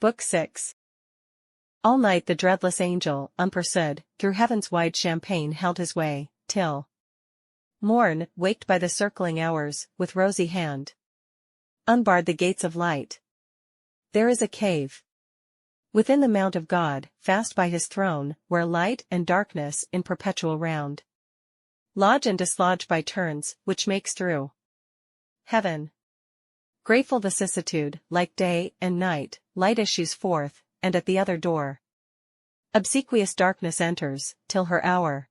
Book 6. All night the dreadless angel, unpursued, through heaven's wide champaign held his way, till morn, waked by the circling hours, with rosy hand, unbarred the gates of light. There is a cave within the mount of God, fast by his throne, where light and darkness in perpetual round lodge and dislodge by turns, which makes through heaven grateful vicissitude, like day and night, light issues forth, and at the other door obsequious darkness enters, till her hour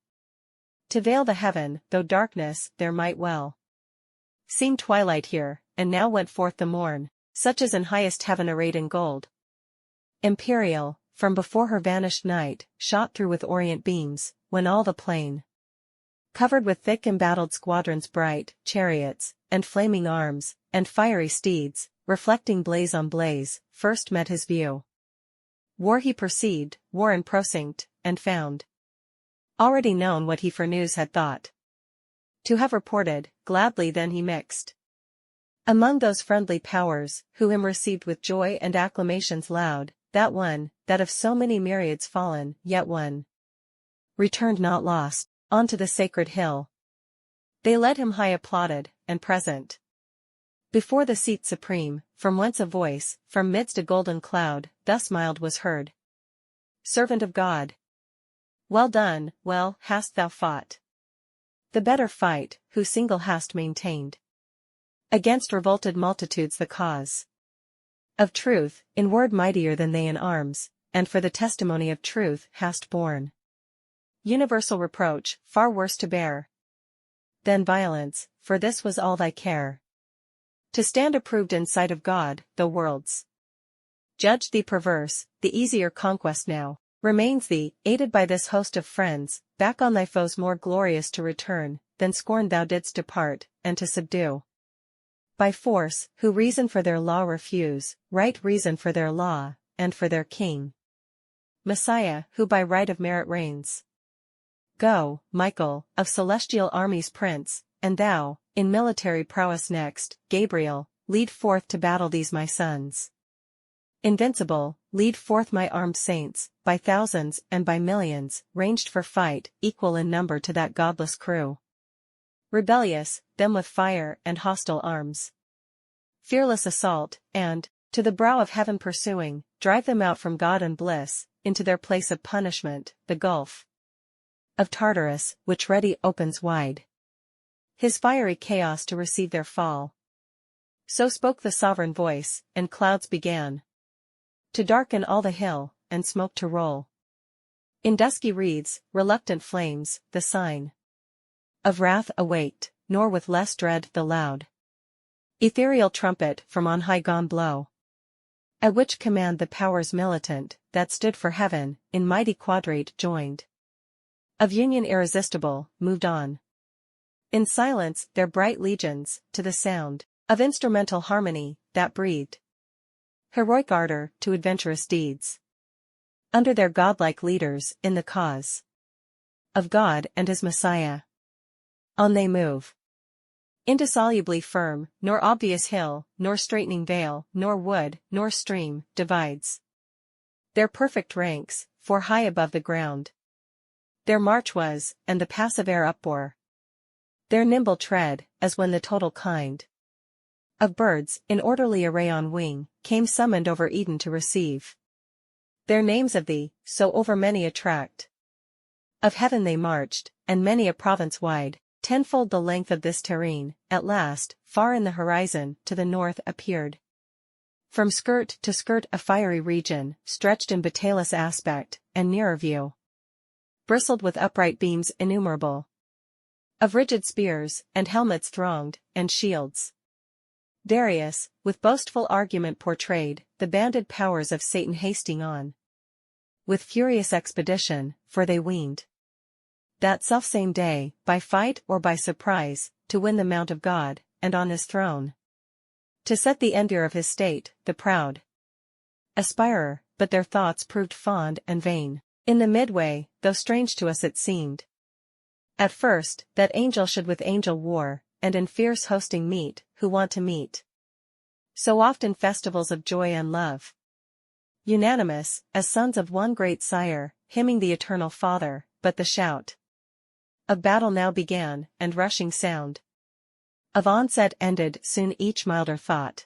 to veil the heaven, though darkness there might well seem twilight here, and now went forth the morn, such as in highest heaven arrayed in gold imperial, from before her vanished night, shot through with orient beams, when all the plain covered with thick embattled squadrons bright, chariots, and flaming arms, and fiery steeds, reflecting blaze on blaze, first met his view. War he perceived, war in procinct, and found already known what he for news had thought to have reported, gladly then he mixed among those friendly powers, who him received with joy and acclamations loud, that of so many myriads fallen, yet one returned not lost, on to the sacred hill. They led him high applauded, and present before the seat supreme, from whence a voice, from midst a golden cloud, thus mild was heard. Servant of God! Well done, well hast thou fought the better fight, who single hast maintained against revolted multitudes the cause of truth, in word mightier than they in arms, and for the testimony of truth hast borne universal reproach, far worse to bear than violence, for this was all thy care. To stand approved in sight of God, though worlds judged thee perverse, the easier conquest now remains thee, aided by this host of friends, back on thy foes more glorious to return, than scorn thou didst depart, and to subdue by force, who reason for their law refuse, right reason for their law, and for their king Messiah, who by right of merit reigns. Go, Michael, of celestial armies prince, and thou, in military prowess next, Gabriel, lead forth to battle these my sons. Invincible, lead forth my armed saints, by thousands and by millions, ranged for fight, equal in number to that godless crew. Rebellious, them with fire and hostile arms. Fearless assault, and, to the brow of heaven pursuing, drive them out from God and bliss, into their place of punishment, the gulf of Tartarus, which ready opens wide his fiery chaos to receive their fall. So spoke the sovereign voice, and clouds began to darken all the hill, and smoke to roll in dusky wreaths, reluctant flames, the sign of wrath awaked, nor with less dread the loud ethereal trumpet from on high gone blow, at which command the powers militant, that stood for heaven, in mighty quadrate joined of union irresistible, moved on in silence their bright legions, to the sound of instrumental harmony, that breathed heroic ardor to adventurous deeds. Under their godlike leaders, in the cause of God and his Messiah, on they move. Indissolubly firm, nor obvious hill, nor straightening vale, nor wood, nor stream, divides their perfect ranks, for high above the ground their march was, and the passive air upbore their nimble tread, as when the total kind of birds, in orderly array on wing, came summoned over Eden to receive their names of thee, so over many a tract of heaven they marched, and many a province wide, tenfold the length of this terrene, at last, far in the horizon, to the north appeared. From skirt to skirt a fiery region, stretched in battailous aspect, and nearer view bristled with upright beams innumerable of rigid spears, and helmets thronged, and shields. Darius, with boastful argument portrayed, the banded powers of Satan hasting on with furious expedition, for they weened that selfsame day, by fight or by surprise, to win the mount of God, and on his throne to set the envier of his state, the proud aspirer, but their thoughts proved fond and vain. In the midway, though strange to us it seemed at first, that angel should with angel war, and in fierce hosting meet, who want to meet so oft in festivals of joy and love. Unanimous, as sons of one great sire, hymning the eternal Father, but the shout of battle now began, and rushing sound of onset ended soon each milder thought.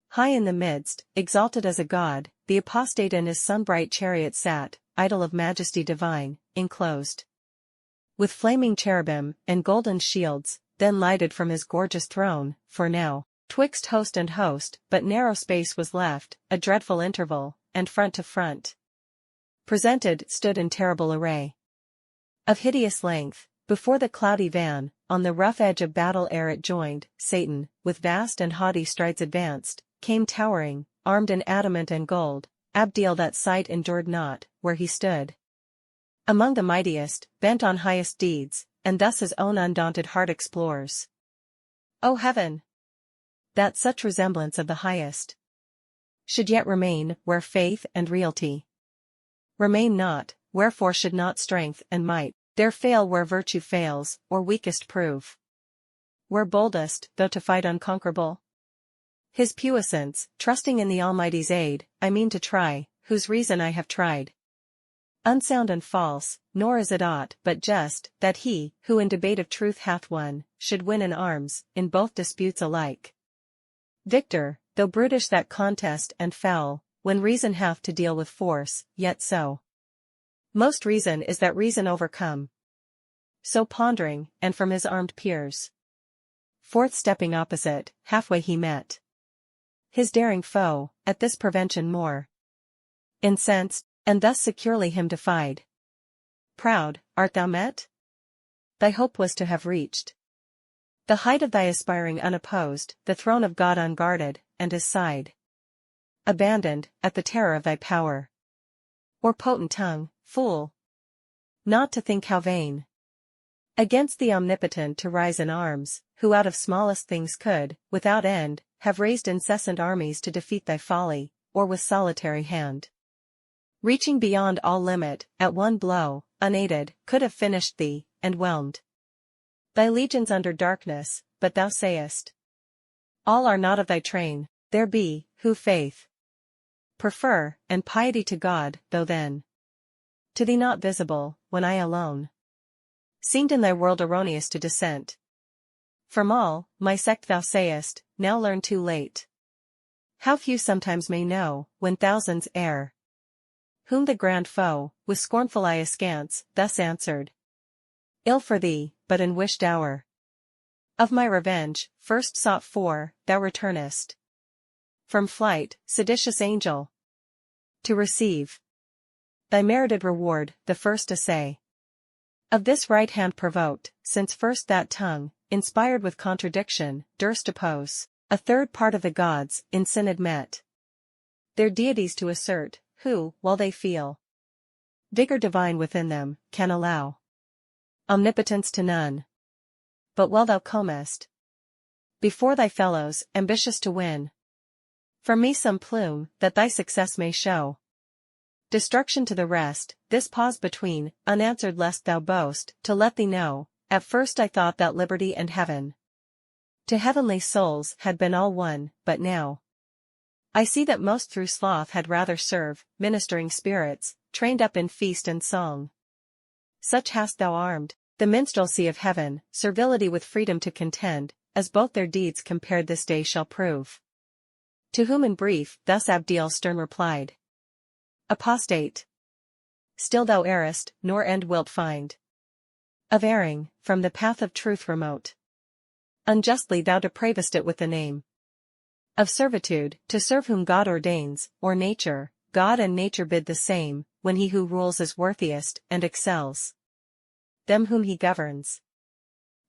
High in the midst, exalted as a god, the apostate in his sun-bright chariot sat, idol of majesty divine, enclosed with flaming cherubim and golden shields, then lighted from his gorgeous throne, for now, twixt host and host, but narrow space was left, a dreadful interval, and front to front presented stood in terrible array of hideous length, before the cloudy van, on the rough edge of battle ere it joined, Satan, with vast and haughty strides advanced, came towering, armed in adamant and gold. Abdiel that sight endured not, where he stood among the mightiest, bent on highest deeds, and thus his own undaunted heart explores. O heaven! That such resemblance of the highest should yet remain, where faith and reality remain not, wherefore should not strength and might there fail where virtue fails, or weakest prove where boldest, though to fight unconquerable? His puissance, trusting in the Almighty's aid, I mean to try, whose reason I have tried. Unsound and false, nor is it aught but just, that he, who in debate of truth hath won, should win in arms, in both disputes alike. Victor, though brutish that contest and foul, when reason hath to deal with force, yet so most reason is that reason overcome. So pondering, and from his armed peers forth stepping opposite, halfway he met his daring foe, at this prevention more incensed, and thus securely him defied. Proud, art thou met? Thy hope was to have reached the height of thy aspiring unopposed, the throne of God unguarded, and his side abandoned, at the terror of thy power. Or potent tongue, fool! Not to think how vain against the Omnipotent to rise in arms, who out of smallest things could, without end, have raised incessant armies to defeat thy folly, or with solitary hand reaching beyond all limit, at one blow, unaided, could have finished thee, and whelmed thy legions under darkness, but thou sayest, all are not of thy train, there be, who faith prefer, and piety to God, though then to thee not visible, when I alone seemed in thy world erroneous to dissent from all, my sect thou sayest, now learn too late. How few sometimes may know, when thousands err. Whom the grand foe, with scornful eye askance, thus answered, ill for thee, but in wished hour of my revenge, first sought for, thou returnest from flight, seditious angel, to receive thy merited reward, the first essay of this right hand provoked, since first that tongue, inspired with contradiction, durst oppose a third part of the gods, in synod met their deities to assert, who, while they feel vigor divine within them, can allow omnipotence to none. But while thou comest before thy fellows, ambitious to win from me some plume, that thy success may show destruction to the rest, this pause between, unanswered lest thou boast, to let thee know, at first I thought that liberty and heaven to heavenly souls had been all one, but now I see that most through sloth had rather serve, ministering spirits, trained up in feast and song. Such hast thou armed, the minstrelsy of heaven, servility with freedom to contend, as both their deeds compared this day shall prove. To whom in brief, thus Abdiel stern replied. Apostate! Still thou errest, nor end wilt find of erring, from the path of truth remote. Unjustly thou depravest it with the name of servitude, to serve whom God ordains, or nature, God and nature bid the same, when he who rules is worthiest, and excels them whom he governs.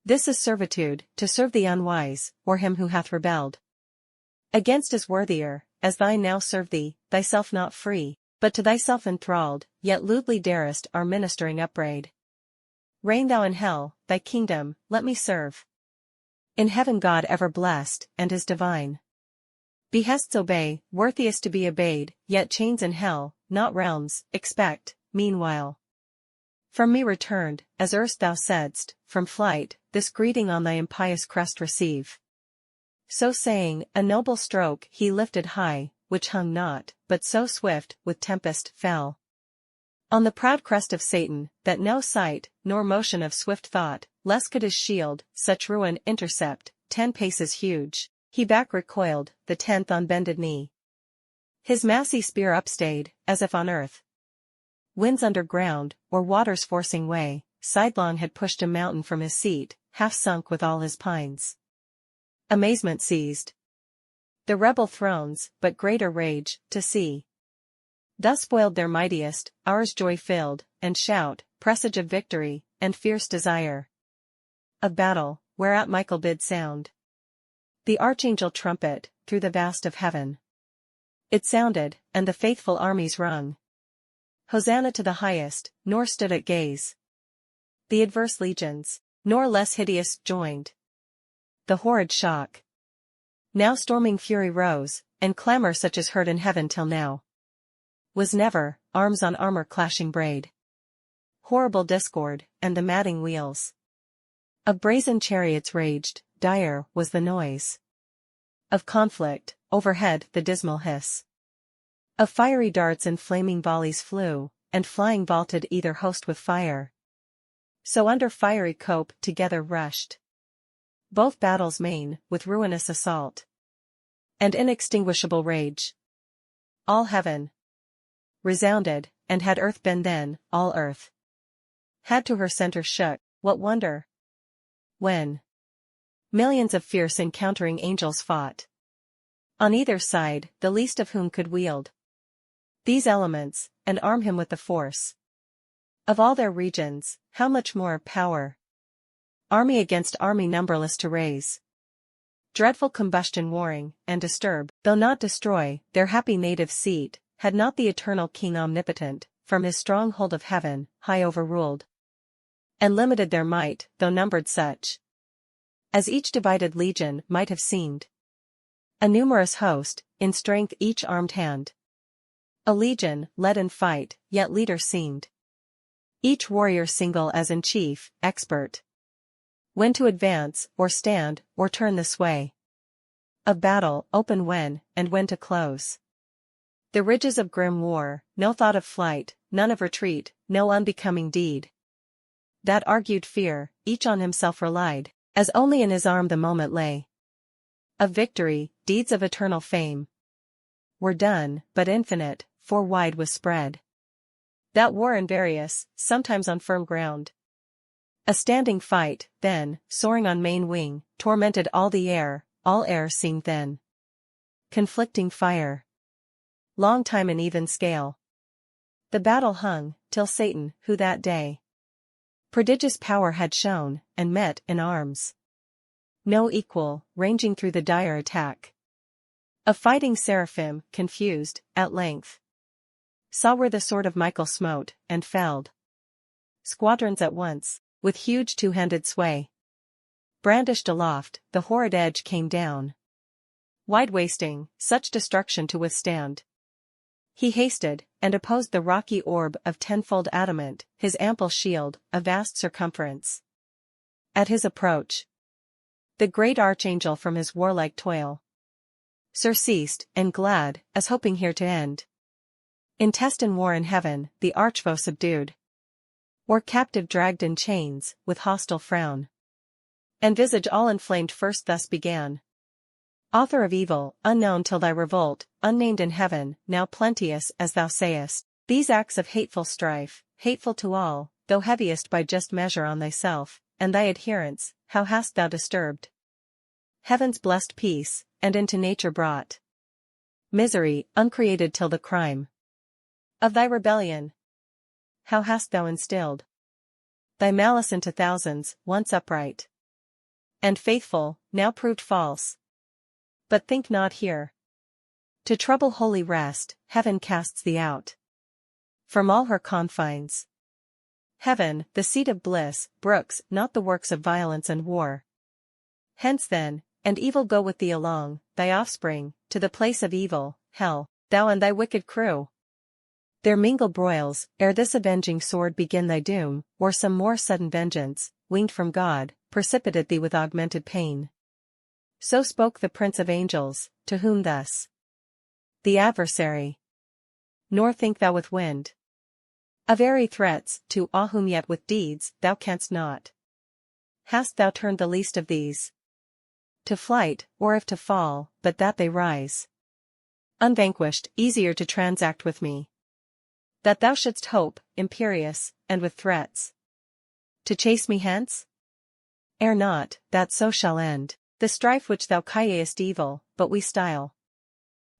This is servitude, to serve the unwise, or him who hath rebelled against is worthier, as thine now serve thee, thyself not free, but to thyself enthralled, yet lewdly darest our ministering upbraid. Reign thou in hell, thy kingdom, let me serve. In heaven God ever blessed, and is divine. Behests obey, worthiest to be obeyed, yet chains in hell, not realms, expect, meanwhile. From me returned, as erst thou saidst, from flight, this greeting on thy impious crest receive. So saying, a noble stroke he lifted high, which hung not, but so swift, with tempest, fell on the proud crest of Satan, that no sight, nor motion of swift thought, less could his shield, such ruin intercept. 10 paces huge, he back recoiled, the 10th on bended knee. His massy spear upstayed, as if on earth winds underground, or waters forcing way, sidelong had pushed a mountain from his seat, half sunk with all his pines. Amazement seized the rebel thrones, but greater rage, to see thus spoiled their mightiest, ours joy filled, and shout, presage of victory, and fierce desire of battle, whereat Michael bid sound the archangel trumpet, through the vast of heaven. It sounded, and the faithful armies rung Hosanna to the highest, nor stood at gaze the adverse legions, nor less hideous joined the horrid shock. Now storming fury rose, and clamor such as heard in heaven till now was never, arms on armor clashing braid. Horrible discord, and the madding wheels of brazen chariots raged, dire was the noise of conflict, overhead the dismal hiss of fiery darts and flaming volleys flew, and flying vaulted either host with fire. So under fiery cope together rushed both battles main, with ruinous assault and inextinguishable rage. All heaven resounded, and had earth been then, all earth had to her center shook. What wonder when millions of fierce encountering angels fought on either side, the least of whom could wield these elements, and arm him with the force of all their regions, how much more power army against army numberless to raise dreadful combustion warring, and disturb, though not destroy, their happy native seat, had not the eternal King omnipotent, from his stronghold of heaven, high overruled and limited their might, though numbered such as each divided legion might have seemed a numerous host, in strength each armed hand a legion, led in fight, yet leader seemed each warrior single as in chief, expert when to advance, or stand, or turn the sway of battle, open when, and when to close the ridges of grim war, no thought of flight, none of retreat, no unbecoming deed that argued fear, each on himself relied, as only in his arm the moment lay of victory. Deeds of eternal fame were done, but infinite, for wide was spread that war in various, sometimes on firm ground. A standing fight, then, soaring on main wing, tormented all air seemed then conflicting fire. Long time in even scale the battle hung, till Satan, who that day prodigious power had shown, and met in arms no equal, ranging through the dire attack of fighting seraphim, confused, at length saw where the sword of Michael smote, and felled squadrons at once, with huge two-handed sway brandished aloft, the horrid edge came down wide wasting, such destruction to withstand. He hasted, and opposed the rocky orb of tenfold adamant, his ample shield, a vast circumference. At his approach the great archangel from his warlike toil surceased, and glad, as hoping here to end intestine war in heaven, the archfoe subdued, or captive dragged in chains, with hostile frown and visage all inflamed first thus began. Author of evil, unknown till thy revolt, unnamed in heaven, now plenteous as thou sayest, these acts of hateful strife, hateful to all, though heaviest by just measure on thyself, and thy adherents, how hast thou disturbed heaven's blessed peace, and into nature brought misery, uncreated till the crime of thy rebellion. How hast thou instilled thy malice into thousands, once upright and faithful, now proved false. But think not here to trouble holy rest, heaven casts thee out from all her confines. Heaven, the seat of bliss, brooks not the works of violence and war. Hence then, and evil go with thee along, thy offspring, to the place of evil, hell, thou and thy wicked crew. There mingle broils, ere this avenging sword begin thy doom, or some more sudden vengeance, winged from God, precipitate thee with augmented pain. So spoke the Prince of Angels, to whom thus the adversary. Nor think thou with wind. Of airy threats, to awe whom yet with deeds thou canst not. Hast thou turned the least of these to flight, or if to fall, but that they rise unvanquished, easier to transact with me, that thou shouldst hope, imperious, and with threats to chase me hence? Ere not, that so shall end, the strife which thou callest evil, but we style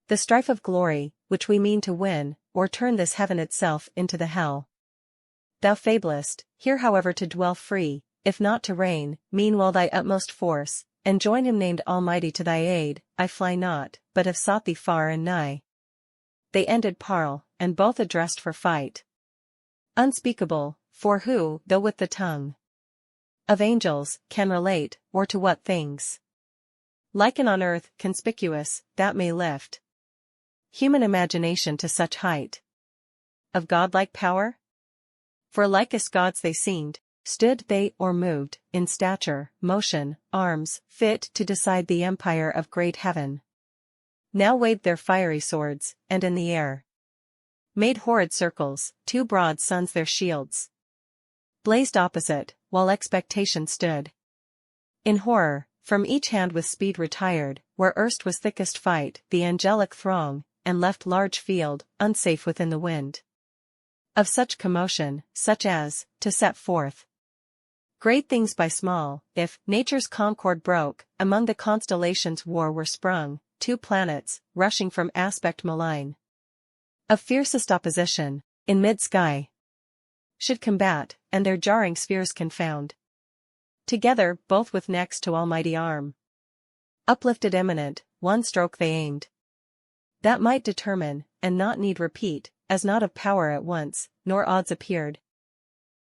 the strife of glory, which we mean to win, or turn this heaven itself into the hell. Thou fablest, here however to dwell free, if not to reign, meanwhile thy utmost force, and join him named Almighty to thy aid. I fly not, but have sought thee far and nigh. They ended parle, and both addressed for fight. Unspeakable, for who, though with the tongue of angels, can relate, or to what things liken on earth, conspicuous, that may lift human imagination to such height of godlike power? For like as gods they seemed, stood they or moved, in stature, motion, arms, fit to decide the empire of great heaven. Now waved their fiery swords, and in the air made horrid circles, two broad suns their shields blazed opposite, while expectation stood in horror, from each hand with speed retired, where erst was thickest fight, the angelic throng, and left large field, unsafe within the wind of such commotion, such as, to set forth great things by small, if nature's concord broke, among the constellations war were sprung, two planets, rushing from aspect malign of fiercest opposition, in mid-sky should combat, and their jarring spheres confound together, both with next to almighty arm uplifted imminent, one stroke they aimed that might determine, and not need repeat, as not of power at once, nor odds appeared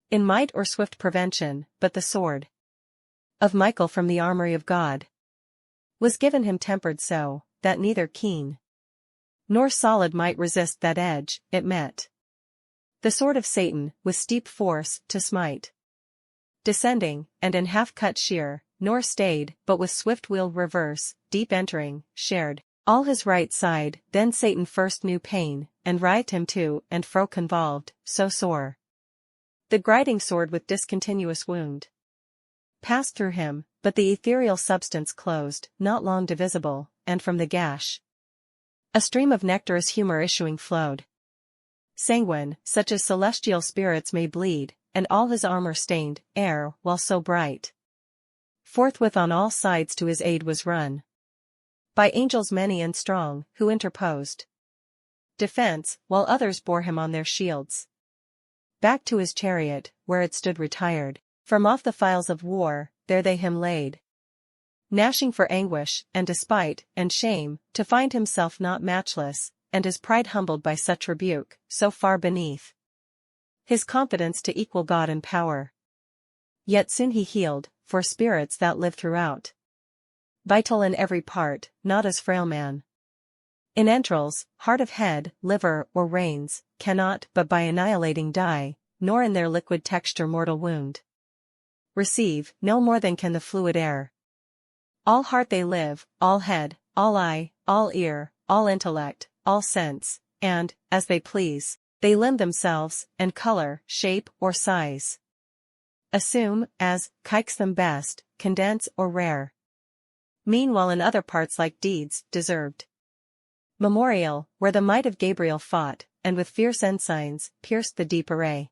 in might or swift prevention, but the sword of Michael from the armory of God was given him tempered so, that neither keen nor solid might resist that edge it met. The sword of Satan, with steep force, to smite descending, and in half-cut sheer, nor stayed, but with swift wheeled reverse, deep entering, shared all his right side. Then Satan first knew pain, and writhed him to and fro convolved, so sore the griding sword with discontinuous wound passed through him, but the ethereal substance closed, not long divisible, and from the gash a stream of nectarous humor issuing flowed, sanguine, such as celestial spirits may bleed, and all his armor stained, ere, while so bright, forthwith on all sides to his aid was run by angels many and strong, who interposed defense, while others bore him on their shields back to his chariot, where it stood retired from off the files of war. There they him laid, gnashing for anguish, and despite, and shame, to find himself not matchless, and his pride humbled by such rebuke, so far beneath his confidence to equal God in power. Yet soon he healed, for spirits that live throughout, vital in every part, not as frail man in entrails, heart of head, liver, or reins, cannot but by annihilating die, nor in their liquid texture mortal wound receive, no more than can the fluid air. All heart they live, all head, all eye, all ear, all intellect, all sense, and, as they please, they limn themselves, and color, shape, or size assume, as, kikes them best, condense or rare. Meanwhile in other parts like deeds, deserved memorial, where the might of Gabriel fought, and with fierce ensigns, pierced the deep array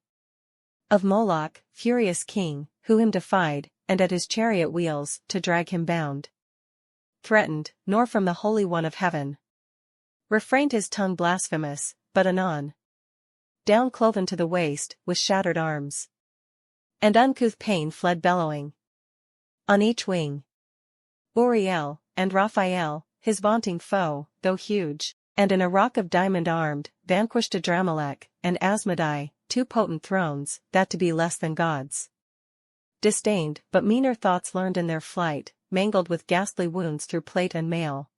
of Moloch, furious king, who him defied, and at his chariot wheels, to drag him bound, threatened, nor from the Holy One of heaven refrained his tongue blasphemous, but anon down cloven to the waist, with shattered arms and uncouth pain fled bellowing on each wing. Uriel, and Raphael, his vaunting foe, though huge, and in a rock of diamond armed, vanquished Adramelech, and Asmodai, two potent thrones, that to be less than gods disdained, but meaner thoughts learned in their flight, mangled with ghastly wounds through plate and mail.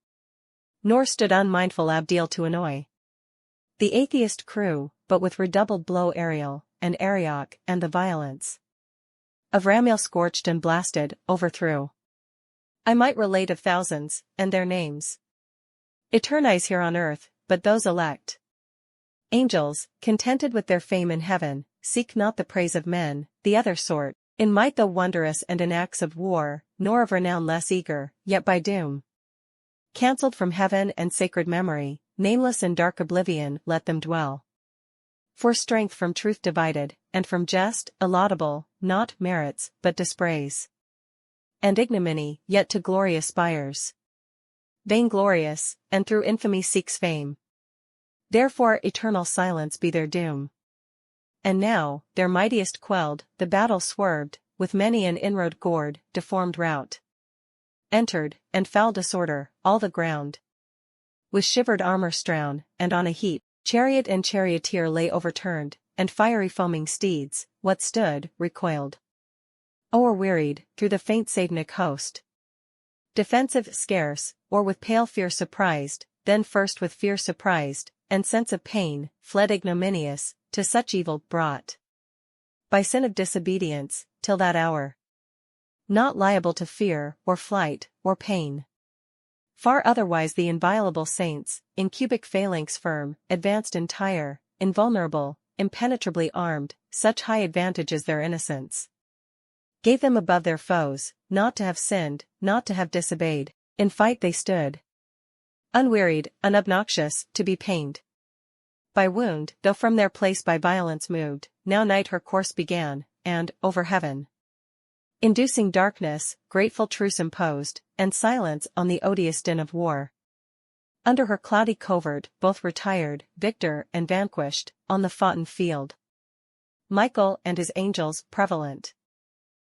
Nor stood unmindful Abdiel to annoy the atheist crew, but with redoubled blow Ariel, and Arioch, and the violence of Ramiel scorched and blasted, overthrew. I might relate of thousands, and their names eternize here on earth, but those elect. Angels, contented with their fame in heaven, seek not the praise of men, the other sort, in might though wondrous and in acts of war, nor of renown less eager, yet by doom cancelled from heaven and sacred memory, nameless in dark oblivion let them dwell. For strength from truth divided, and from jest, laudable, not merits, but dispraise. And ignominy, yet to glory aspires. Vainglorious, and through infamy seeks fame. Therefore eternal silence be their doom. And now, their mightiest quelled, the battle swerved, with many an inroad gored, deformed rout. Entered, and foul disorder, all the ground. With shivered armor strown, and on a heap, chariot and charioteer lay overturned, and fiery foaming steeds, what stood, recoiled. O'erwearied, through the faint Satanic host. Defensive scarce, or with pale fear surprised, then first with fear surprised, and sense of pain, fled ignominious, to such evil brought by sin of disobedience, till that hour. Not liable to fear, or flight, or pain. Far otherwise the inviolable saints, in cubic phalanx firm, advanced entire, invulnerable, impenetrably armed, such high advantage as their innocence gave them above their foes, not to have sinned, not to have disobeyed, in fight they stood. Unwearied, unobnoxious, to be pained by wound, though from their place by violence moved, now night her course began, and, over heaven, inducing darkness, grateful truce imposed, and silence on the odious din of war. Under her cloudy covert, both retired, victor and vanquished, on the foughten field. Michael and his angels, prevalent.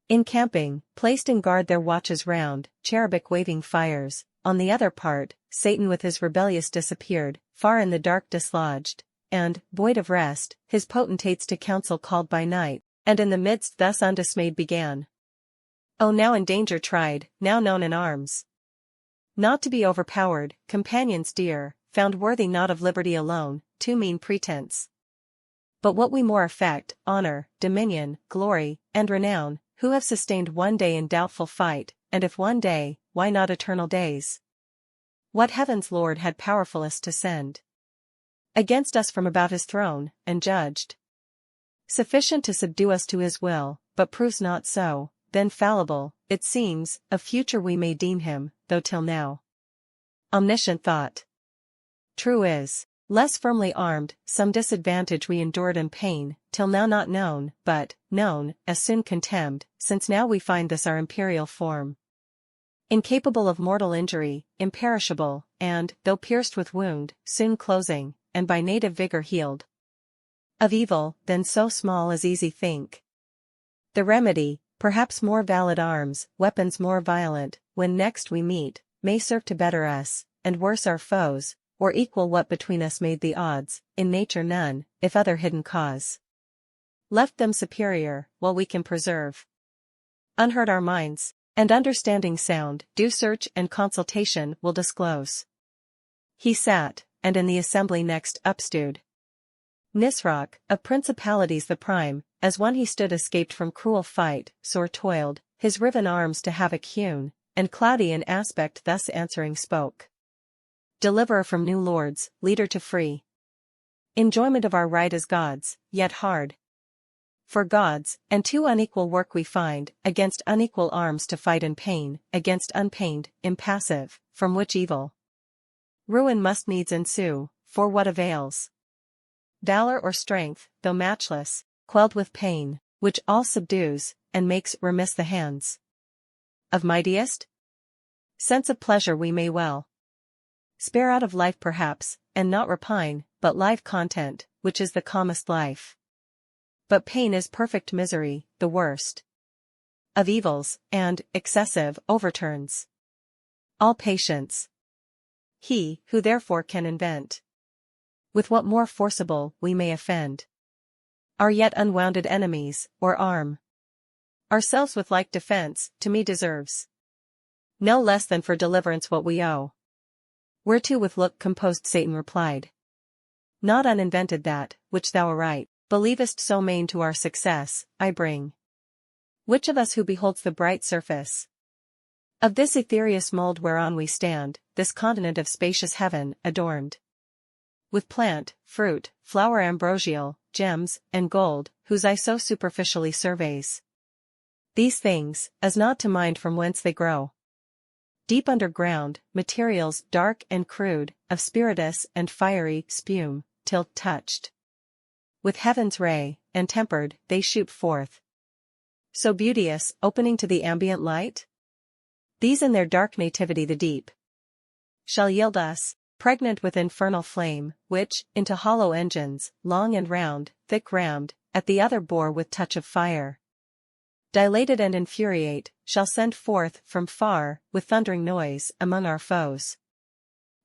Encamping, placed in guard their watches round, cherubic waving fires, on the other part, Satan with his rebellious disappeared, far in the dark dislodged, and, void of rest, his potentates to council called by night, and in the midst thus undismayed began. O now in danger tried, now known in arms. Not to be overpowered, companions dear, found worthy not of liberty alone, too mean pretense. But what we more affect, honor, dominion, glory, and renown, who have sustained one day in doubtful fight, and if one day, why not eternal days? What heaven's Lord had powerfulest to send against us from about his throne, and judged sufficient to subdue us to his will, but proves not so, then fallible, it seems, of future we may deem him, though till now omniscient thought. True is, less firmly armed, some disadvantage we endured and pain, till now not known, but, known, as soon contemned, since now we find this our imperial form. Incapable of mortal injury, imperishable, and, though pierced with wound, soon closing, and by native vigor healed. Of evil, then so small as easy think. The remedy, perhaps more valid arms, weapons more violent, when next we meet, may serve to better us, and worse our foes, or equal what between us made the odds, in nature none, if other hidden cause left them superior, while we can preserve unhurt our minds, and understanding sound, due search and consultation will disclose. He sat, and in the assembly next upstood Nisroch, of principalities the prime, as one he stood escaped from cruel fight, sore toiled, his riven arms to havoc hewn, and cloudy in aspect thus answering spoke. Deliverer from new lords, leader to free enjoyment of our right as gods, yet hard for gods, and too unequal work we find, against unequal arms to fight in pain, against unpained, impassive, from which evil ruin must needs ensue, for what avails valor or strength, though matchless, quelled with pain, which all subdues, and makes remiss the hands of mightiest? Sense of pleasure we may well spare out of life perhaps, and not repine, but live content, which is the calmest life. But pain is perfect misery, the worst of evils, and, excessive, overturns all patience. He, who therefore can invent with what more forcible we may offend our yet unwounded enemies, or arm ourselves with like defense, to me deserves no less than for deliverance what we owe. Whereto with look composed Satan replied, not uninvented that, which thou aright believest so main to our success, I bring. Which of us who beholds the bright surface of this ethereous mold whereon we stand, this continent of spacious heaven, adorned with plant, fruit, flower ambrosial, gems, and gold, whose eye so superficially surveys these things, as not to mind from whence they grow. Deep underground, materials dark and crude, of spirituous and fiery spume, till touched with heaven's ray, and tempered, they shoot forth. So beauteous, opening to the ambient light? These in their dark nativity the deep shall yield us, pregnant with infernal flame, which, into hollow engines, long and round, thick rammed, at the other bore with touch of fire, dilated and infuriate, shall send forth from far, with thundering noise, among our foes,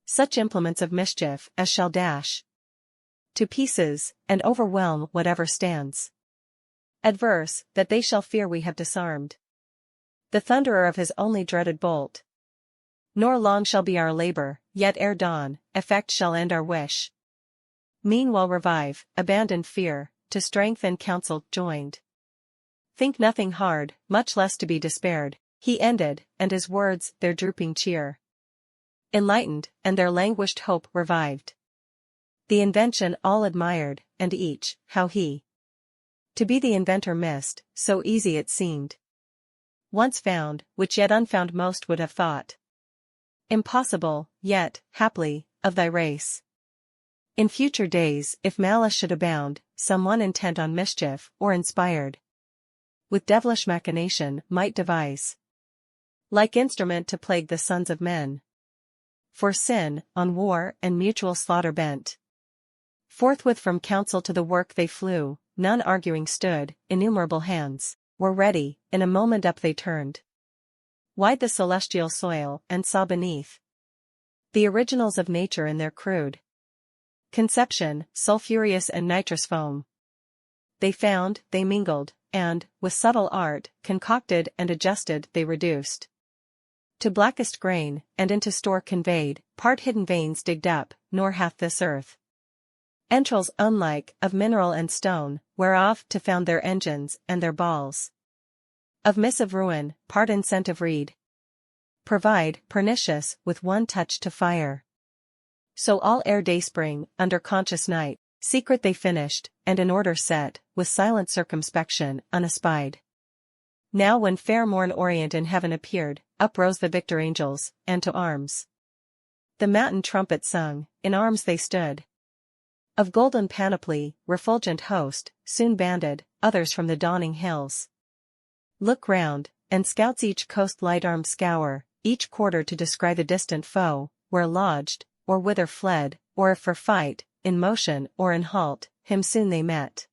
such implements of mischief as shall dash to pieces, and overwhelm whatever stands adverse, that they shall fear we have disarmed the thunderer of his only dreaded bolt. Nor long shall be our labor, yet ere dawn, effect shall end our wish. Meanwhile revive, abandon fear, to strength and counsel joined. Think nothing hard, much less to be despaired, he ended, and his words their drooping cheer enlightened, and their languished hope revived. The invention all admired, and each, how he to be the inventor missed, so easy it seemed. Once found, which yet unfound most would have thought impossible, yet, haply, of thy race. In future days, if malice should abound, some one intent on mischief, or inspired with devilish machination, might devise like instrument to plague the sons of men. For sin, on war and mutual slaughter bent, forthwith from council to the work they flew, none arguing stood, innumerable hands were ready, in a moment up they turned wide the celestial soil, and saw beneath the originals of nature in their crude conception, sulphureous and nitrous foam. They found, they mingled, and, with subtle art, concocted and adjusted they reduced to blackest grain, and into store conveyed, part hidden veins digged up, nor hath this earth entrails unlike, of mineral and stone, whereof to found their engines, and their balls of missive ruin, part incentive reed provide, pernicious, with one touch to fire. So all ere dayspring, under conscious night, secret they finished, and in order set, with silent circumspection, unespied. Now when fair morn orient in heaven appeared, up rose the victor angels, and to arms the matin trumpet sung, in arms they stood. Of golden panoply, refulgent host, soon banded, others from the dawning hills look round, and scouts each coast light-armed scour, each quarter to descry the distant foe, where lodged, or whither fled, or if for fight, in motion or in halt, him soon they met.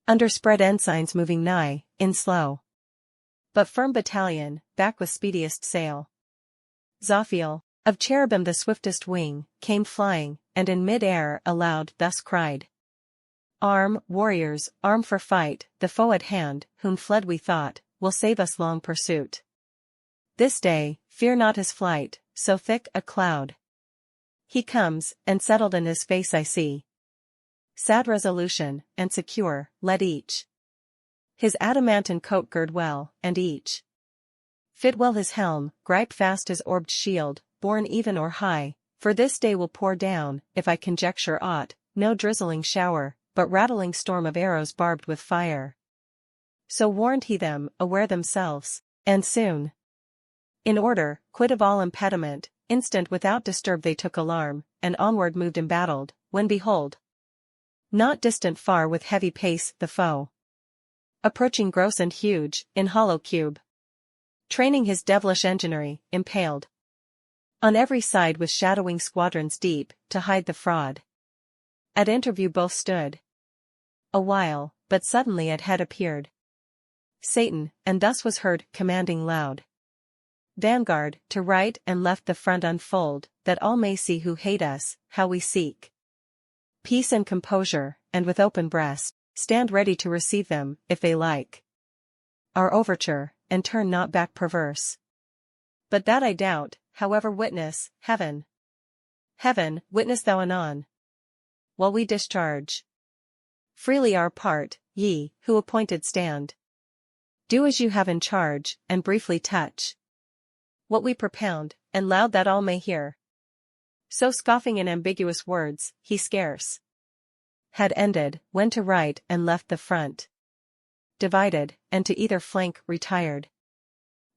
Under spread ensigns moving nigh, in slow but firm battalion, back with speediest sail. Zophiel, of cherubim the swiftest wing, came flying, and in mid-air aloud thus cried. Arm, warriors, arm for fight, the foe at hand, whom fled we thought, will save us long pursuit. This day, fear not his flight, so thick a cloud. He comes, and settled in his face I see sad resolution, and secure, let each his adamantine coat gird well, and each fit well his helm, gripe fast his orbed shield, borne even or high, for this day will pour down, if I conjecture aught, no drizzling shower, but rattling storm of arrows barbed with fire. So warned he them, aware themselves, and soon, in order, quit of all impediment, instant without disturb they took alarm, and onward moved embattled, when behold, not distant far with heavy pace the foe, approaching gross and huge, in hollow cube, training his devilish enginery, impaled on every side with shadowing squadrons deep, to hide the fraud. At interview both stood a while, but suddenly at head appeared Satan, and thus was heard, commanding loud. Vanguard, to right and left the front unfold, that all may see who hate us, how we seek peace and composure, and with open breast, stand ready to receive them, if they like our overture, and turn not back perverse. But that I doubt, however witness, heaven. Heaven, witness thou anon, while we discharge freely our part, ye, who appointed stand. Do as you have in charge, and briefly touch what we propound, and loud that all may hear. So scoffing in ambiguous words, he scarce had ended, when to right and left the front divided, and to either flank retired.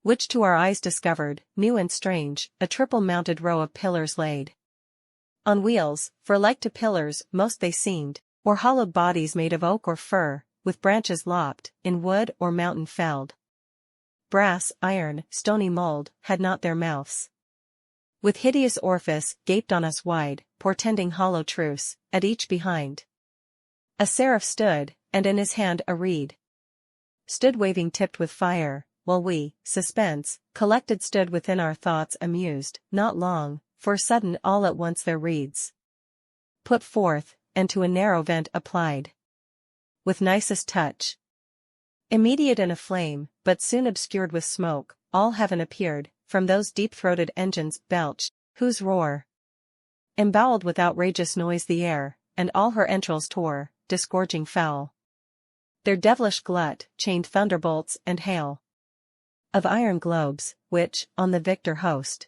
Which to our eyes discovered, new and strange, a triple-mounted row of pillars laid on wheels, for like to pillars most they seemed, or hollowed bodies made of oak or fir, with branches lopped, in wood or mountain felled. Brass, iron, stony mold, had not their mouths. With hideous orifice gaped on us wide, portending hollow truce, at each behind. A seraph stood, and in his hand a reed stood waving tipped with fire, while we, suspense, collected stood within our thoughts amused, not long, for sudden all at once their reeds put forth, and to a narrow vent applied. With nicest touch. Immediate and aflame, but soon obscured with smoke, all heaven appeared, from those deep-throated engines belched, whose roar emboweled with outrageous noise the air, and all her entrails tore, disgorging foul. Their devilish glut chained thunderbolts and hail of iron globes, which, on the victor host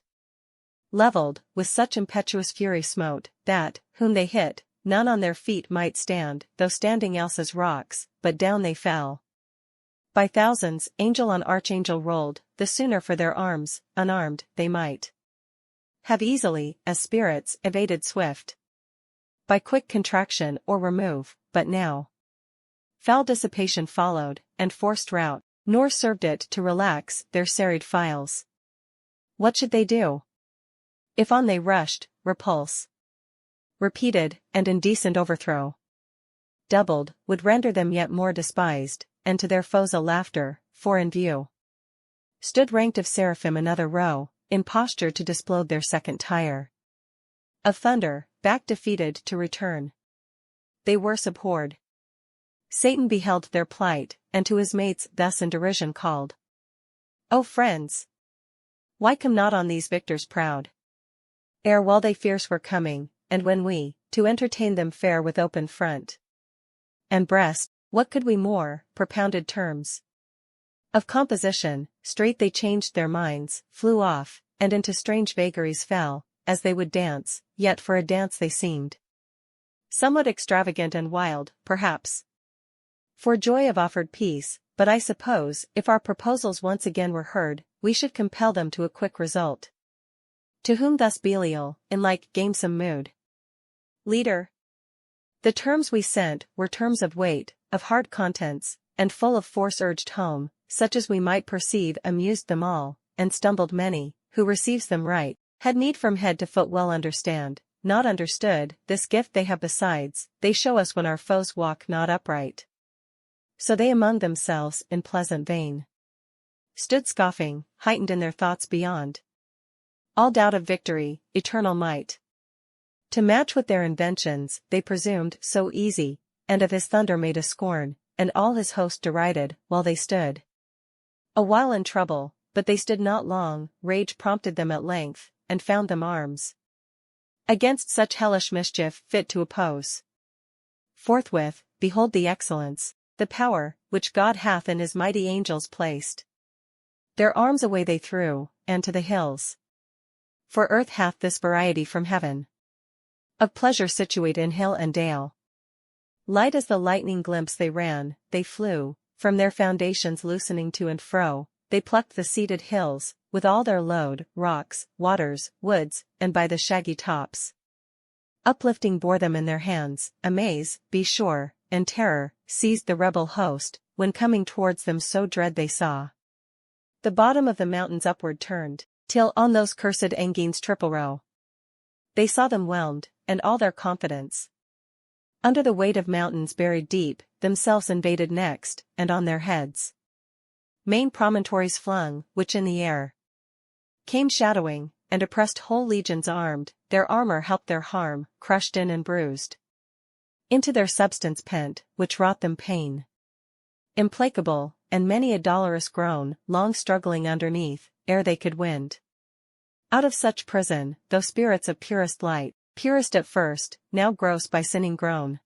levelled, with such impetuous fury smote, that, whom they hit, none on their feet might stand, though standing else as rocks, but down they fell. By thousands, angel on archangel rolled, the sooner for their arms, unarmed, they might have easily, as spirits, evaded swift by quick contraction or remove, but now foul dissipation followed, and forced rout, nor served it to relax their serried files. What should they do? If on they rushed, repulse repeated, and indecent overthrow doubled, would render them yet more despised, and to their foes a laughter, for in view stood ranked of seraphim another row, in posture to displode their second tire of thunder, back defeated to return. They worse abhorred. Satan beheld their plight, and to his mates thus in derision called, O friends! Why come not on these victors proud? Ere while they fierce were coming, and when we, to entertain them fair with open front and breast, what could we more, propounded terms of composition, straight they changed their minds, flew off, and into strange vagaries fell, as they would dance, yet for a dance they seemed somewhat extravagant and wild, perhaps for joy of offered peace, but I suppose, if our proposals once again were heard, we should compel them to a quick result. To whom thus Belial, in like gamesome mood, Leader. The terms we sent were terms of weight, of hard contents, and full of force urged home, such as we might perceive amused them all, and stumbled many, who receives them right, had need from head to foot well understand, not understood, this gift they have besides, they show us when our foes walk not upright. So they among themselves, in pleasant vein, stood scoffing, heightened in their thoughts beyond all doubt of victory, eternal might. To match with their inventions, they presumed so easy, and of his thunder made a scorn, and all his host derided, while they stood a while in trouble, but they stood not long, rage prompted them at length, and found them arms against such hellish mischief fit to oppose. Forthwith, behold the excellence, the power, which God hath in his mighty angels placed. Their arms away they threw, and to the hills. For earth hath this variety from heaven of pleasure situate in hill and dale. Light as the lightning glimpse they ran, they flew, from their foundations loosening to and fro, they plucked the seated hills, with all their load, rocks, waters, woods, and by the shaggy tops uplifting bore them in their hands, amaze, be sure, and terror, seized the rebel host, when coming towards them so dread they saw the bottom of the mountains upward turned, till on those cursed Engine's triple row they saw them whelmed, and all their confidence under the weight of mountains buried deep, themselves invaded next, and on their heads main promontories flung, which in the air came shadowing, and oppressed whole legions armed, their armor helped their harm, crushed in and bruised into their substance pent, which wrought them pain implacable, and many a dolorous groan, long struggling underneath, ere they could wind out of such prison, though spirits of purest light, purest at first, now gross by sinning grown.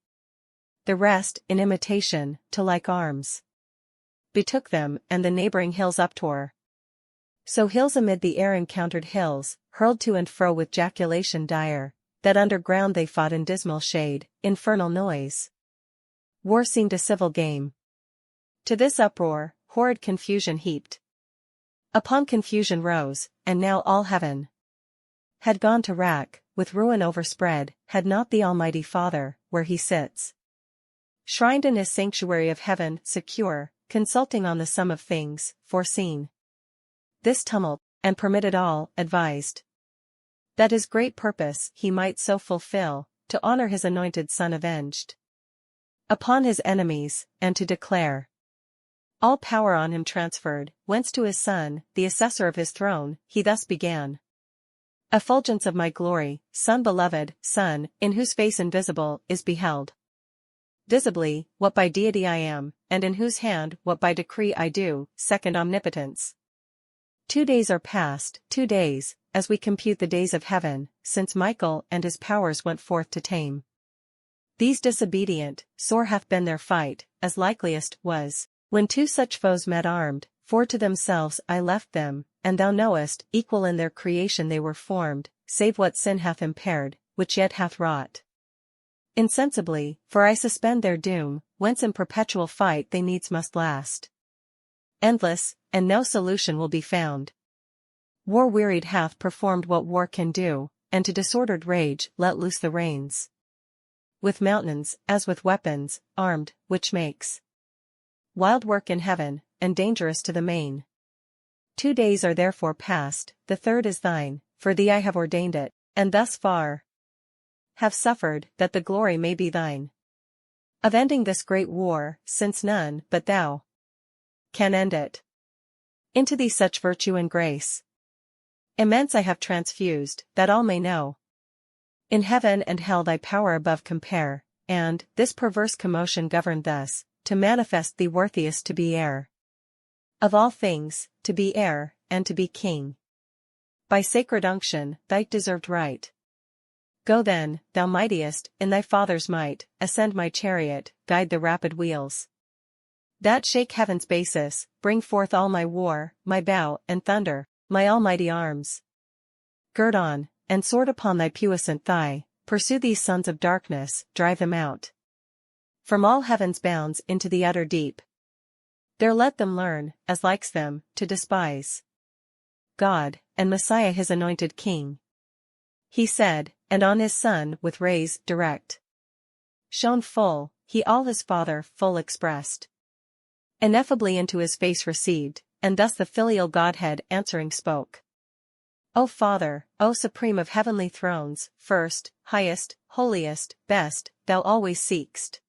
The rest, in imitation, to like arms betook them, and the neighboring hills uptore. So hills amid the air encountered hills, hurled to and fro with jaculation dire, that underground they fought in dismal shade, infernal noise. War seemed a civil game. To this uproar, horrid confusion heaped upon confusion rose, and now all heaven had gone to wrack, with ruin overspread, had not the Almighty Father, where he sits, shrined in his sanctuary of heaven, secure, consulting on the sum of things, foreseen this tumult, and permitted all, advised that his great purpose he might so fulfill, to honor his anointed Son avenged upon his enemies, and to declare all power on him transferred, whence to his Son, the assessor of his throne, he thus began. Effulgence of my glory, Son beloved, Son, in whose face invisible is beheld visibly what by deity I am, and in whose hand what by decree I do, second omnipotence. 2 days are past, 2 days, as we compute the days of heaven, since Michael and his powers went forth to tame these disobedient, sore hath been their fight, as likeliest was, when two such foes met armed, for to themselves I left them, and thou knowest, equal in their creation they were formed, save what sin hath impaired, which yet hath wrought insensibly, for I suspend their doom, whence in perpetual fight they needs must last. Endless, and no solution will be found. War wearied hath performed what war can do, and to disordered rage let loose the reins. With mountains, as with weapons, armed, which makes wild work in heaven, and dangerous to the main. 2 days are therefore past, the third is thine, for thee I have ordained it, and thus far have suffered, that the glory may be thine of ending this great war, since none but thou can end it. Into thee such virtue and grace immense I have transfused, that all may know in heaven and hell thy power above compare, and, this perverse commotion governed thus, to manifest thee worthiest to be heir of all things, to be heir, and to be king. By sacred unction, thy deserved right. Go then, thou mightiest, in thy Father's might, ascend my chariot, guide the rapid wheels that shake heaven's basis, bring forth all my war, my bow and thunder, my almighty arms. Gird on, and sword upon thy puissant thigh, pursue these sons of darkness, drive them out from all heaven's bounds into the utter deep. There let them learn, as likes them, to despise God, and Messiah his anointed King. He said, and on his Son with rays direct shone full, he all his Father full expressed ineffably into his face received, and thus the filial Godhead answering spoke. O Father, O Supreme of heavenly thrones, first, highest, holiest, best, thou always seek'st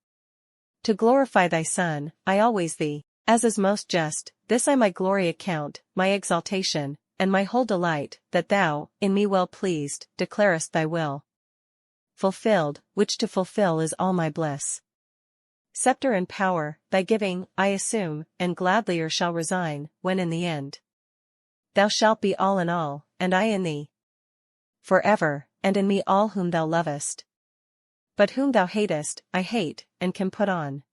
to glorify thy Son, I always thee, as is most just, this I my glory account, my exaltation, and my whole delight, that thou, in me well pleased, declarest thy will fulfilled, which to fulfill is all my bliss. Scepter and power, thy giving, I assume, and gladlier shall resign, when in the end thou shalt be all in all, and I in thee forever, and in me all whom thou lovest. But whom thou hatest, I hate, and can put on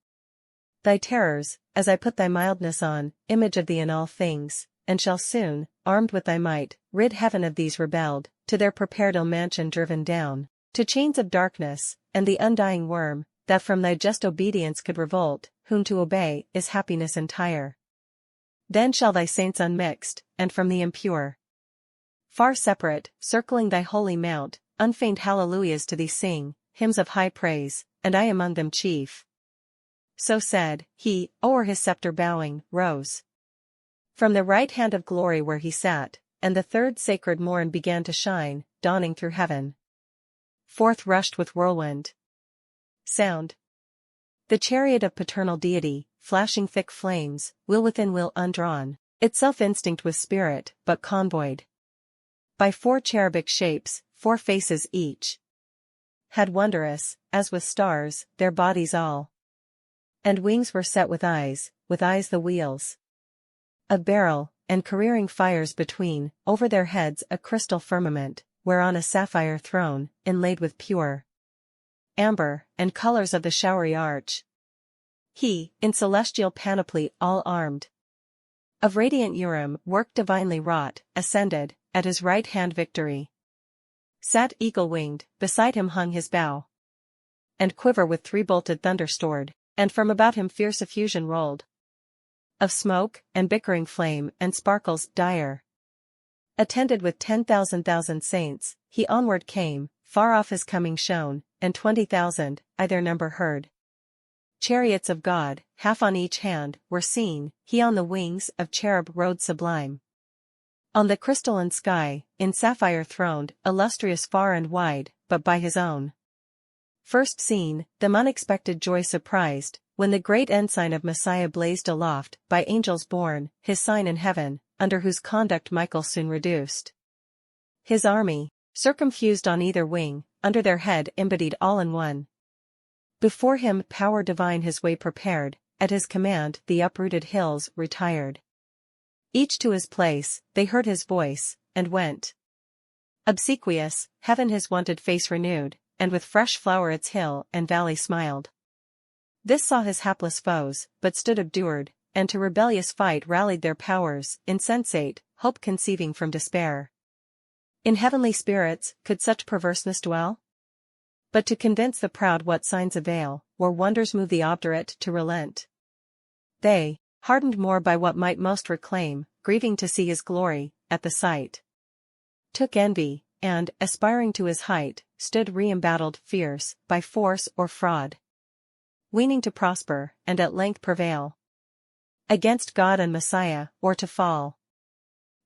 thy terrors, as I put thy mildness on, image of thee in all things, and shall soon, armed with thy might, rid heaven of these rebelled, to their prepared ill mansion driven down, to chains of darkness, and the undying worm, that from thy just obedience could revolt, whom to obey is happiness entire. Then shall thy saints unmixed, and from the impure far separate, circling thy holy mount, unfeigned hallelujahs to thee sing, hymns of high praise, and I among them chief. So said, he, o'er his scepter bowing, rose from the right hand of glory where he sat, and the third sacred morn began to shine, dawning through heaven. Forth rushed with whirlwind sound the chariot of paternal deity, flashing thick flames, wheel within wheel undrawn, itself instinct with spirit, but convoyed by 4 cherubic shapes, 4 faces each had wondrous, as with stars, their bodies all, and wings were set with eyes the wheels of beryl, and careering fires between, over their heads a crystal firmament, whereon a sapphire throne, inlaid with pure amber, and colors of the showery arch. He, in celestial panoply all armed of radiant Urim, work divinely wrought, ascended, at his right hand victory sat eagle-winged, beside him hung his bow. And quiver with three-bolted thunder stored, and from about him fierce effusion rolled. Of smoke, and bickering flame, and sparkles dire. Attended with 10,000 saints, he onward came, far off his coming shone, and 20,000, I their number heard. Chariots of God, half on each hand, were seen, he on the wings of cherub rode sublime. On the crystalline sky, in sapphire throned, illustrious far and wide, but by his own. First seen, them unexpected joy surprised, when the great ensign of Messiah blazed aloft, by angels borne, his sign in heaven, under whose conduct Michael soon reduced his army, circumfused on either wing, under their head embodied all in one. Before him power divine his way prepared, at his command the uprooted hills retired. Each to his place, they heard his voice, and went. Obsequious, heaven his wonted face renewed, and with fresh flower its hill and valley smiled. This saw his hapless foes, but stood obdured, and to rebellious fight rallied their powers, insensate, hope conceiving from despair. In heavenly spirits, could such perverseness dwell? But to convince the proud what signs avail, or wonders move the obdurate to relent. They, hardened more by what might most reclaim, grieving to see his glory, at the sight, took envy, and, aspiring to his height, stood re-embattled, fierce, by force or fraud, weening to prosper, and at length prevail against God and Messiah, or to fall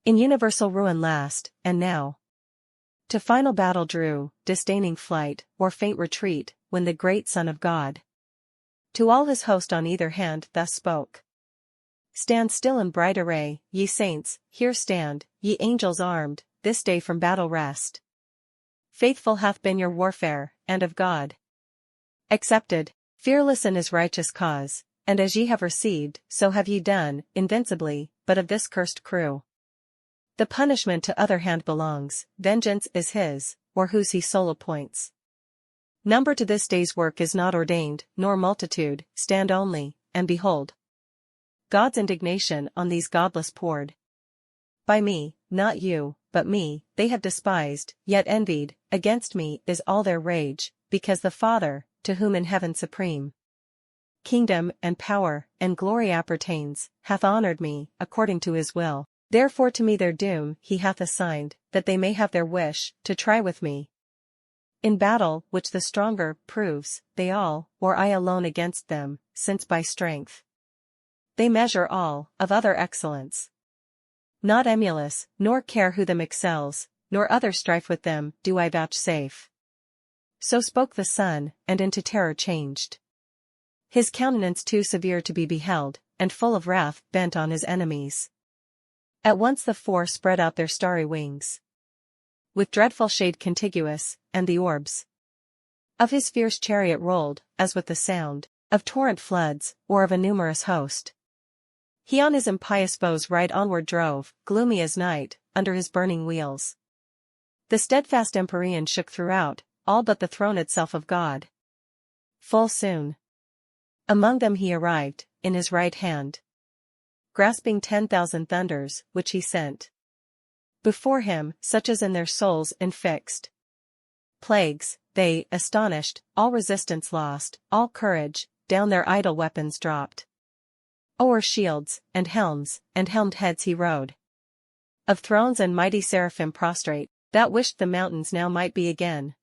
in universal ruin last, and now to final battle drew, disdaining flight, or faint retreat, when the great Son of God to all his host on either hand thus spoke. Stand still in bright array, ye saints, here stand, ye angels armed, this day from battle rest. Faithful hath been your warfare, and of God accepted, fearless in his righteous cause, and as ye have received, so have ye done, invincibly, but of this cursed crew the punishment to other hand belongs, vengeance is his, or whose he sole appoints. Number to this day's work is not ordained, nor multitude, stand only, and behold. God's indignation on these godless poured. By me, not you, but me, they have despised, yet envied, against me is all their rage, because the Father, to whom in heaven supreme kingdom, and power, and glory appertains, hath honored me, according to his will. Therefore to me their doom he hath assigned, that they may have their wish, to try with me. In battle, which the stronger proves, they all, or I alone against them, since by strength they measure all, of other excellence. Not emulous, nor care who them excels, nor other strife with them, do I vouchsafe. So spoke the Son, and into terror changed. His countenance too severe to be beheld, and full of wrath, bent on his enemies. At once the four spread out their starry wings, with dreadful shade contiguous, and the orbs of his fierce chariot rolled, as with the sound of torrent floods, or of a numerous host. He on his impious foes right onward drove, gloomy as night, under his burning wheels. The steadfast empyrean shook throughout, all but the throne itself of God. Full soon among them he arrived, in his right hand grasping 10,000 thunders, which he sent before him, such as in their souls infixed plagues, they, astonished, all resistance lost, all courage, down their idle weapons dropped. O'er shields, and helmed heads he rode. Of thrones and mighty seraphim prostrate, that wished the mountains now might be again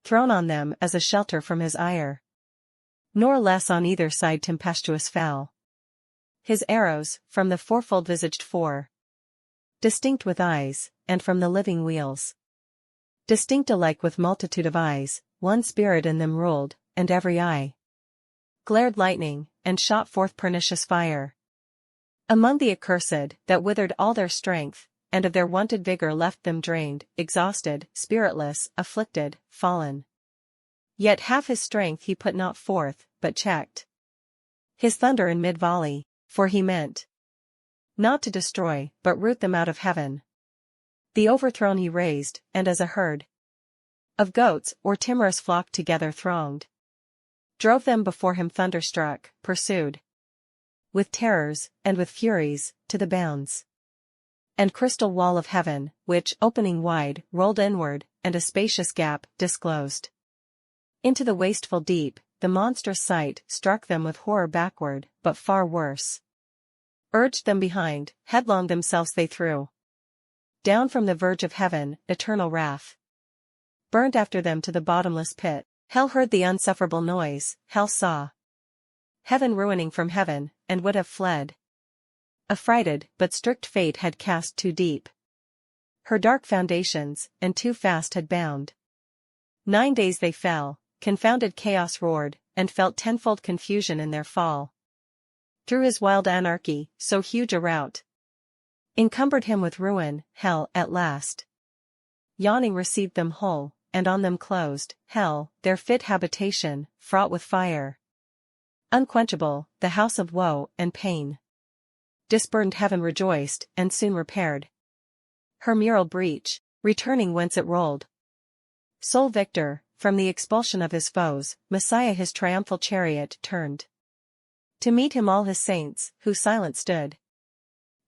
thrown on them as a shelter from his ire. Nor less on either side tempestuous foul his arrows, from the fourfold visaged four, distinct with eyes, and from the living wheels, distinct alike with multitude of eyes, one spirit in them ruled, and every eye glared lightning, and shot forth pernicious fire. Among the accursed, that withered all their strength, and of their wonted vigor left them drained, exhausted, spiritless, afflicted, fallen. Yet half his strength he put not forth, but checked his thunder in mid-volley, for he meant not to destroy, but root them out of heaven. The overthrown he raised, and as a herd of goats or timorous flock together thronged, drove them before him thunderstruck, pursued with terrors, and with furies, to the bounds and crystal wall of heaven, which, opening wide, rolled inward, and a spacious gap disclosed. Into the wasteful deep, the monstrous sight struck them with horror backward, but far worse. Urged them behind, headlong themselves they threw. Down from the verge of heaven, eternal wrath burned after them to the bottomless pit. Hell heard the unsufferable noise, hell saw heaven ruining from heaven, and would have fled. Affrighted, but strict fate had cast too deep her dark foundations, and too fast had bound. 9 days they fell, confounded chaos roared, and felt tenfold confusion in their fall. Through his wild anarchy, so huge a rout encumbered him with ruin, hell, at last, yawning received them whole, and on them closed, hell, their fit habitation, fraught with fire unquenchable, the house of woe and pain. Disburdened heaven rejoiced, and soon repaired her mural breach, returning whence it rolled. Sole victor, from the expulsion of his foes, Messiah his triumphal chariot turned. To meet him all his saints, who silent stood,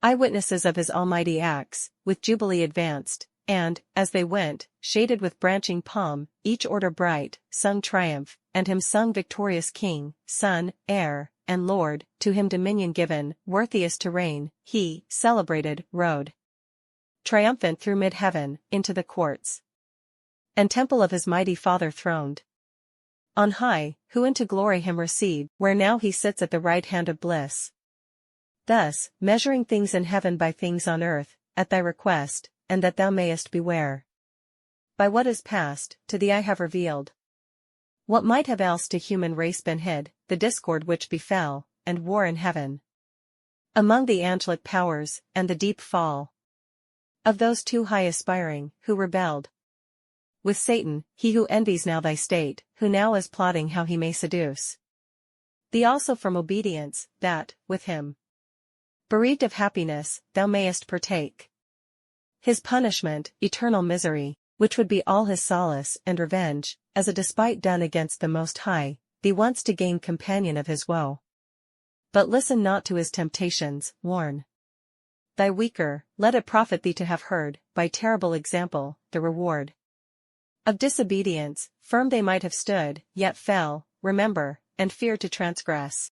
eyewitnesses of his almighty acts, with jubilee advanced, and, as they went, shaded with branching palm, each order bright, sung triumph, and him sung victorious King, Son, Heir, and Lord, to him dominion given, worthiest to reign, he, celebrated, rode triumphant through mid-heaven, into the courts and temple of his mighty Father throned on high, who into glory him received, where now he sits at the right hand of bliss. Thus, measuring things in heaven by things on earth, at thy request, and that thou mayest beware by what is past, to thee I have revealed what might have else to human race been hid, the discord which befell, and war in heaven among the angelic powers, and the deep fall of those too high aspiring, who rebelled with Satan, he who envies now thy state, who now is plotting how he may seduce thee also from obedience, that, with him bereaved of happiness, thou mayest partake his punishment, eternal misery, which would be all his solace and revenge, as a despite done against the Most High, thee once to gain companion of his woe. But listen not to his temptations, warn thy weaker, let it profit thee to have heard, by terrible example, the reward of disobedience. Firm they might have stood, yet fell, remember, and feared to transgress.